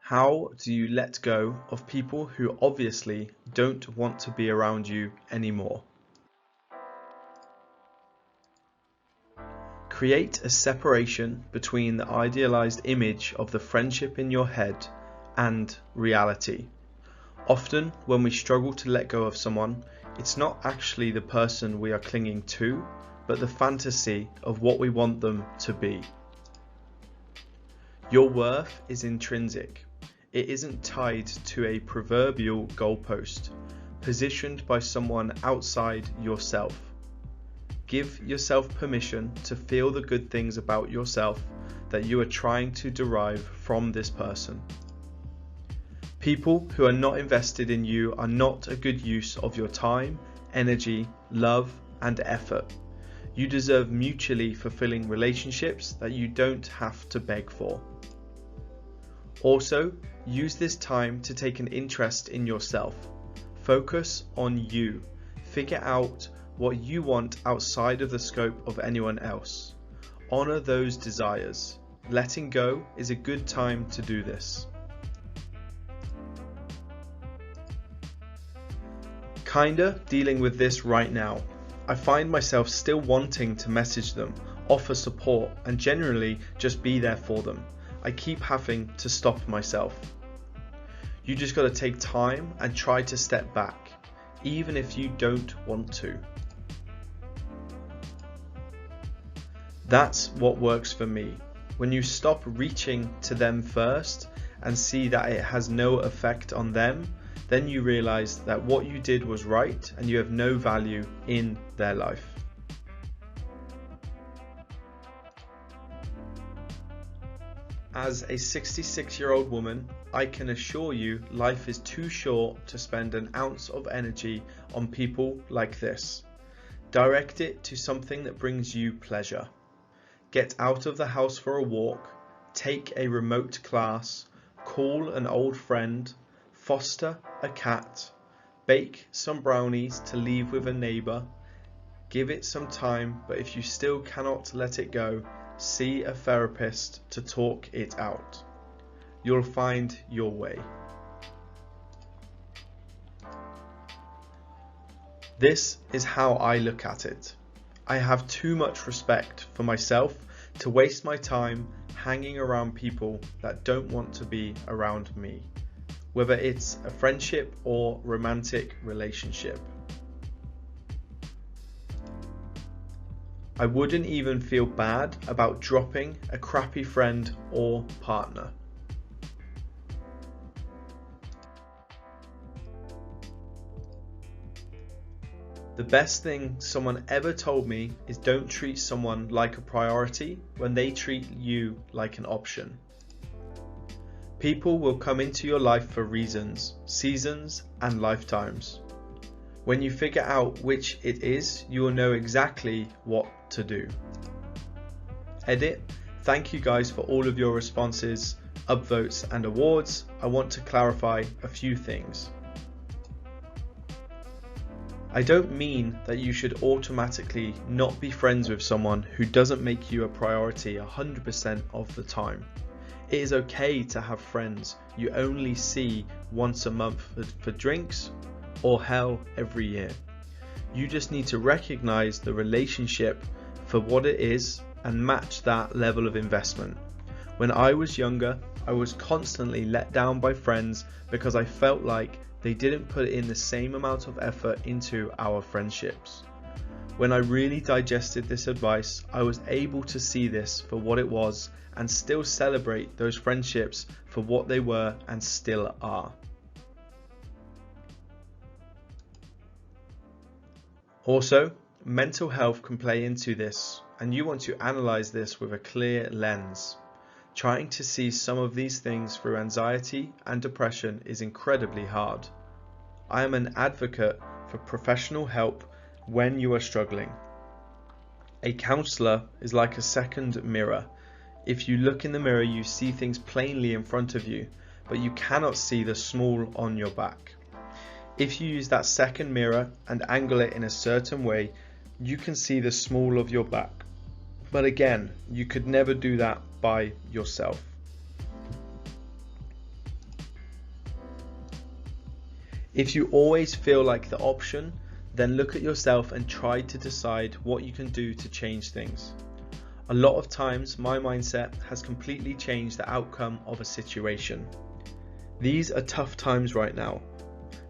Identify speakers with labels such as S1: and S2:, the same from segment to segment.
S1: How do you let go of people who obviously don't want to be around you anymore? Create a separation between the idealized image of the friendship in your head and reality. Often, when we struggle to let go of someone, it's not actually the person we are clinging to, but the fantasy of what we want them to be. Your worth is intrinsic. It isn't tied to a proverbial goalpost, positioned by someone outside yourself. Give yourself permission to feel the good things about yourself that you are trying to derive from this person. People who are not invested in you are not a good use of your time, energy, love, and effort. You deserve mutually fulfilling relationships that you don't have to beg for. Also, use this time to take an interest in yourself. Focus on you. Figure out what you want outside of the scope of anyone else. Honor those desires. Letting go is a good time to do this. Kinda dealing with this right now. I find myself still wanting to message them, offer support, and generally just be there for them. I keep having to stop myself. You just gotta take time and try to step back, even if you don't want to. That's what works for me. When you stop reaching to them first and see that it has no effect on them, then you realize that what you did was right and you have no value in their life. As a 66-year-old woman, I can assure you life is too short to spend an ounce of energy on people like this. Direct it to something that brings you pleasure. Get out of the house for a walk, take a remote class, call an old friend, foster a cat, bake some brownies to leave with a neighbour. Give it some time, but if you still cannot let it go, see a therapist to talk it out. You'll find your way. This is how I look at it. I have too much respect for myself to waste my time hanging around people that don't want to be around me, whether it's a friendship or romantic relationship. I wouldn't even feel bad about dropping a crappy friend or partner. The best thing someone ever told me is don't treat someone like a priority when they treat you like an option. People will come into your life for reasons, seasons, and lifetimes. When you figure out which it is, you will know exactly what to do. Edit. Thank you guys for all of your responses, upvotes, and awards. I want to clarify a few things. I don't mean that you should automatically not be friends with someone who doesn't make you a priority 100% of the time. It is okay to have friends you only see once a month for drinks, or hell, every year. You just need to recognize the relationship for what it is and match that level of investment. When I was younger, I was constantly let down by friends because I felt like they didn't put in the same amount of effort into our friendships. When I really digested this advice, I was able to see this for what it was and still celebrate those friendships for what they were and still are. Also, mental health can play into this, and you want to analyze this with a clear lens. Trying to see some of these things through anxiety and depression is incredibly hard. I am an advocate for professional help when you are struggling. A counsellor is like a second mirror. If you look in the mirror, you see things plainly in front of you, but you cannot see the small on your back. If you use that second mirror and angle it in a certain way, you can see the small of your back. But again, you could never do that by yourself. If you always feel like the option, then look at yourself and try to decide what you can do to change things. A lot of times my mindset has completely changed the outcome of a situation. These are tough times right now.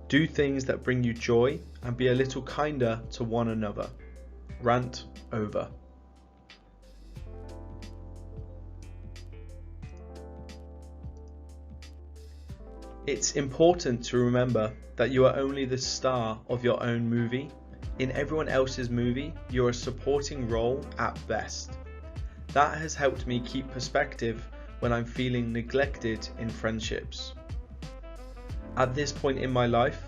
S1: Do things that bring you joy and be a little kinder to one another. Rant over. It's important to remember that you are only the star of your own movie. In everyone else's movie, you're a supporting role at best. That has helped me keep perspective when I'm feeling neglected in friendships. At this point in my life,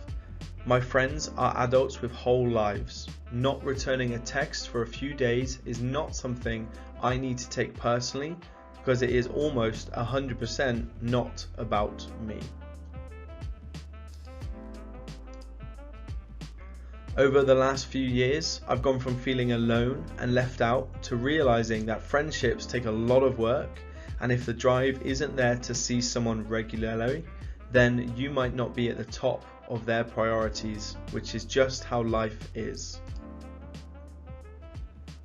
S1: my friends are adults with whole lives. Not returning a text for a few days is not something I need to take personally, because it is almost 100% not about me. Over the last few years, I've gone from feeling alone and left out to realizing that friendships take a lot of work, and if the drive isn't there to see someone regularly, then you might not be at the top of their priorities, which is just how life is.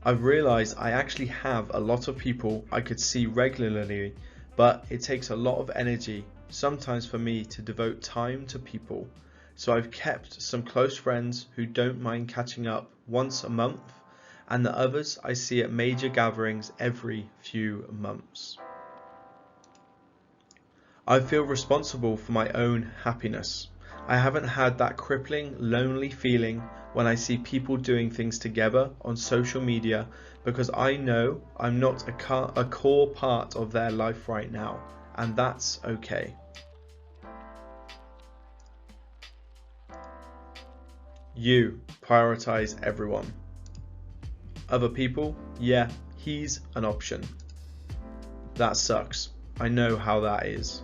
S1: I've realized I actually have a lot of people I could see regularly, but it takes a lot of energy sometimes for me to devote time to people. So I've kept some close friends who don't mind catching up once a month, and the others I see at major gatherings every few months. I feel responsible for my own happiness. I haven't had that crippling, lonely feeling when I see people doing things together on social media, because I know I'm not a core part of their life right now, and that's okay. You prioritize everyone. Other people, yeah, he's an option. That sucks. I know how that is.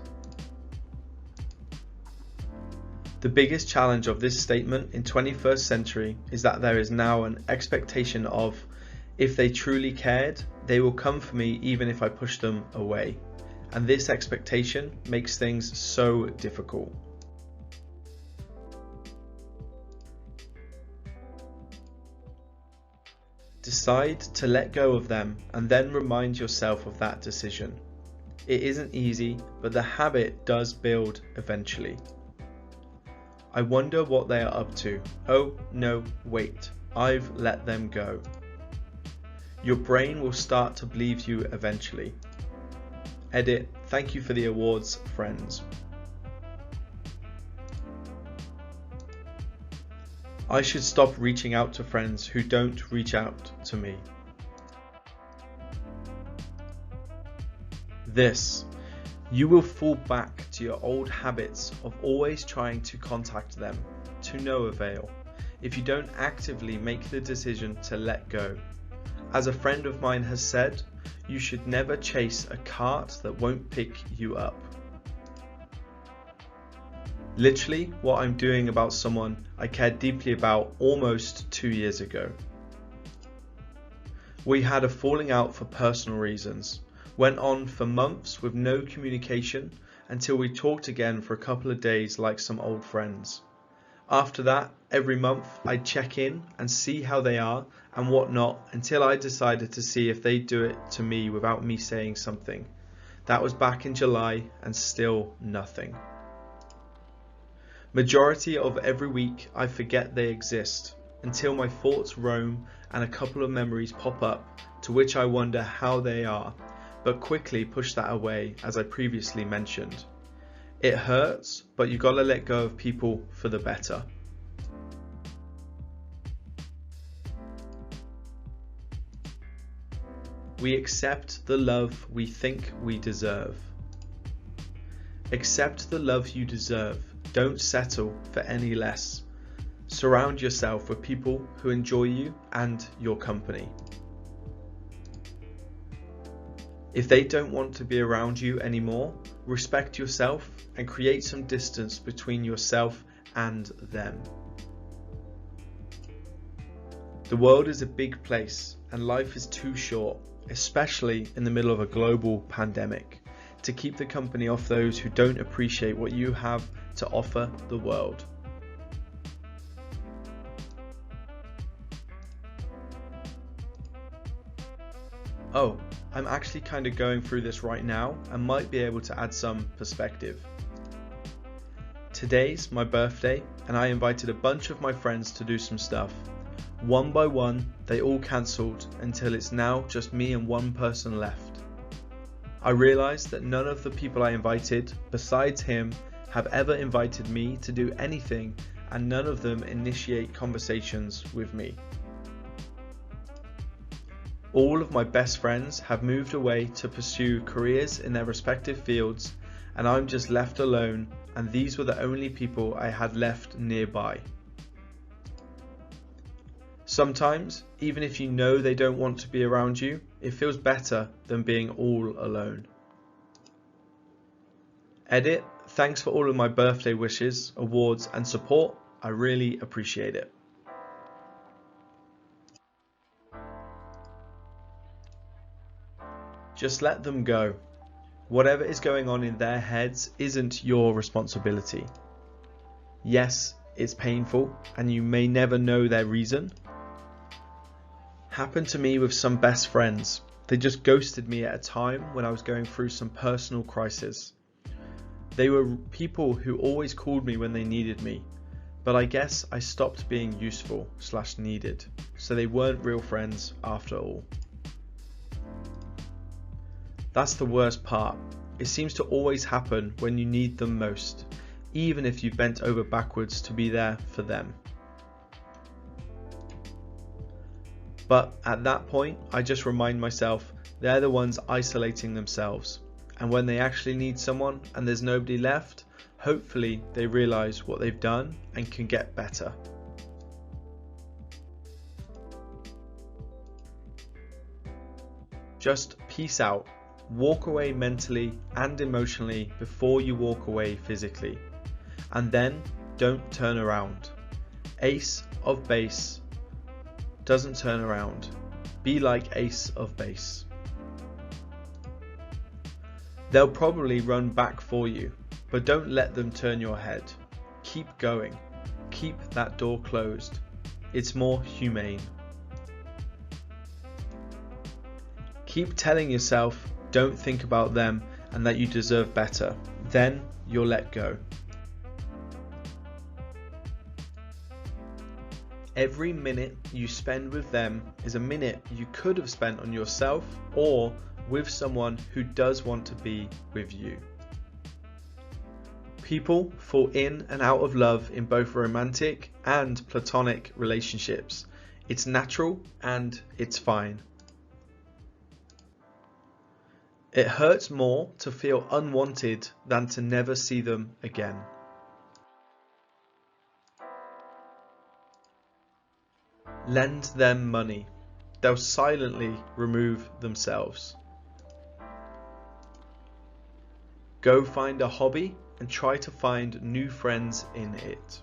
S1: The biggest challenge of this statement in 21st century is that there is now an expectation of, if they truly cared, they will come for me even if I push them away. And this expectation makes things so difficult. Decide to let go of them and then remind yourself of that decision. It isn't easy, but the habit does build eventually. I wonder what they are up to. Oh no, wait, I've let them go. Your brain will start to believe you eventually. Edit, thank you for the awards, friends. I should stop reaching out to friends who don't reach out to me. You will fall back to your old habits of always trying to contact them, to no avail, if you don't actively make the decision to let go. As a friend of mine has said, you should never chase a cart that won't pick you up. Literally what I'm doing about someone I cared deeply about almost 2 years ago. We had a falling out for personal reasons, went on for months with no communication until we talked again for a couple of days like some old friends. After that, every month I'd check in and see how they are and whatnot until I decided to see if they'd do it to me without me saying something. That was back in July and still nothing. Majority of every week I forget they exist until my thoughts roam and a couple of memories pop up to which I wonder how they are, but quickly push that away as I previously mentioned. It hurts, but you gotta let go of people for the better. We accept the love we think we deserve. Accept the love you deserve. Don't settle for any less. Surround yourself with people who enjoy you and your company. If they don't want to be around you anymore, respect yourself and create some distance between yourself and them. The world is a big place and life is too short, especially in the middle of a global pandemic, to keep the company off those who don't appreciate what you have to offer the world. Oh, I'm actually kind of going through this right now and might be able to add some perspective. Today's my birthday and I invited a bunch of my friends to do some stuff. One by one, they all cancelled until it's now just me and one person left. I realised that none of the people I invited, besides him, have ever invited me to do anything, and none of them initiate conversations with me. All of my best friends have moved away to pursue careers in their respective fields, and I'm just left alone, and these were the only people I had left nearby. Sometimes, even if you know they don't want to be around you, it feels better than being all alone. Edit, thanks for all of my birthday wishes, awards and support. I really appreciate it. Just let them go. Whatever is going on in their heads isn't your responsibility. Yes, it's painful and you may never know their reason. Happened to me with some best friends. They just ghosted me at a time when I was going through some personal crisis. They were people who always called me when they needed me, but I guess I stopped being useful / needed, so they weren't real friends after all. That's the worst part. It seems to always happen when you need them most, even if you've bent over backwards to be there for them. But at that point, I just remind myself they're the ones isolating themselves. And when they actually need someone and there's nobody left, hopefully they realise what they've done and can get better. Just peace out. Walk away mentally and emotionally before you walk away physically. And then don't turn around. Ace of base doesn't turn around. Be like ace of base. They'll probably run back for you, but don't let them turn your head. Keep going. Keep that door closed. It's more humane. Keep telling yourself don't think about them and that you deserve better. Then you'll let go. Every minute you spend with them is a minute you could have spent on yourself or with someone who does want to be with you. People fall in and out of love in both romantic and platonic relationships. It's natural and it's fine. It hurts more to feel unwanted than to never see them again. Lend them money. They'll silently remove themselves. Go find a hobby and try to find new friends in it.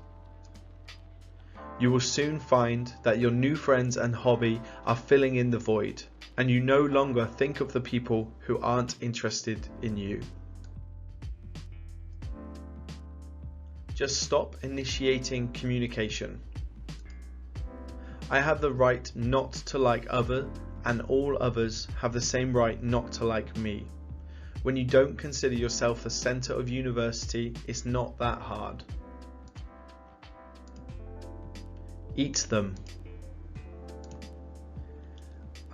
S1: You will soon find that your new friends and hobby are filling in the void, and you no longer think of the people who aren't interested in you. Just stop initiating communication. I have the right not to like others, and all others have the same right not to like me. When you don't consider yourself the center of university, it's not that hard. Eat them.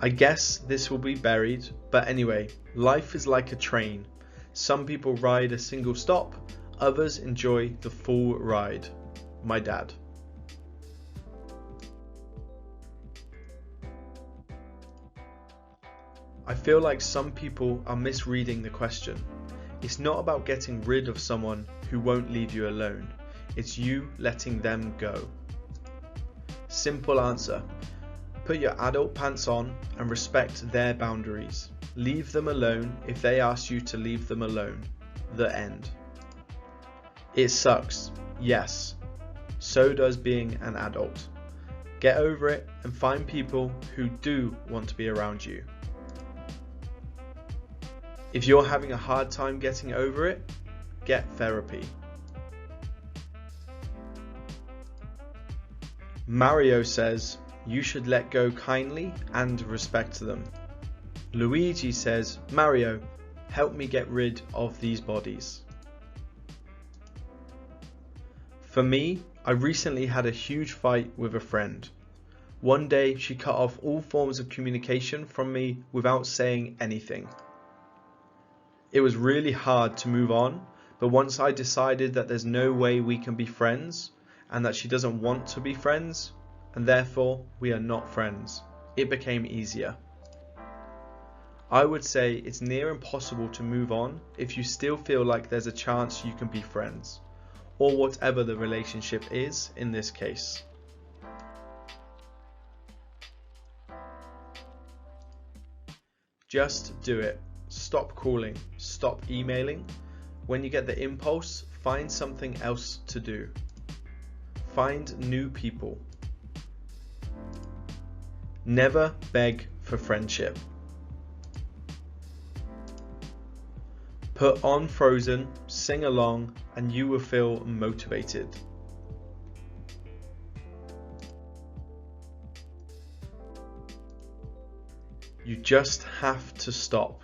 S1: I guess this will be buried, but anyway, life is like a train. Some people ride a single stop, others enjoy the full ride. My dad. I feel like some people are misreading the question. It's not about getting rid of someone who won't leave you alone. It's you letting them go. Simple answer. Put your adult pants on and respect their boundaries. Leave them alone if they ask you to leave them alone. The end. It sucks, yes. So does being an adult. Get over it and find people who do want to be around you. If you're having a hard time getting over it, get therapy. Mario says, you should let go kindly and respect them. Luigi says, Mario, help me get rid of these bodies. For me, I recently had a huge fight with a friend. One day she cut off all forms of communication from me without saying anything. It was really hard to move on, but once I decided that there's no way we can be friends and that she doesn't want to be friends and therefore we are not friends, it became easier. I would say it's near impossible to move on if you still feel like there's a chance you can be friends, or whatever the relationship is in this case. Just do it. Stop calling, stop emailing. When you get the impulse, find something else to do. Find new people. Never beg for friendship. Put on Frozen, sing along, and you will feel motivated. You just have to stop.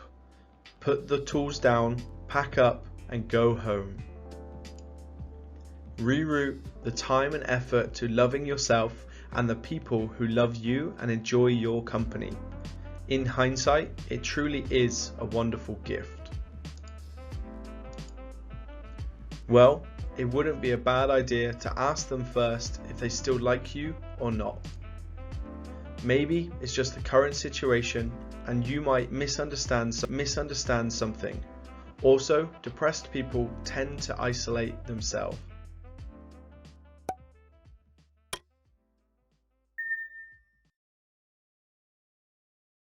S1: Put the tools down, pack up, and go home. Reroute the time and effort to loving yourself and the people who love you and enjoy your company. In hindsight, it truly is a wonderful gift. Well, it wouldn't be a bad idea to ask them first if they still like you or not. Maybe it's just the current situation and you might misunderstand something. Also, depressed people tend to isolate themselves.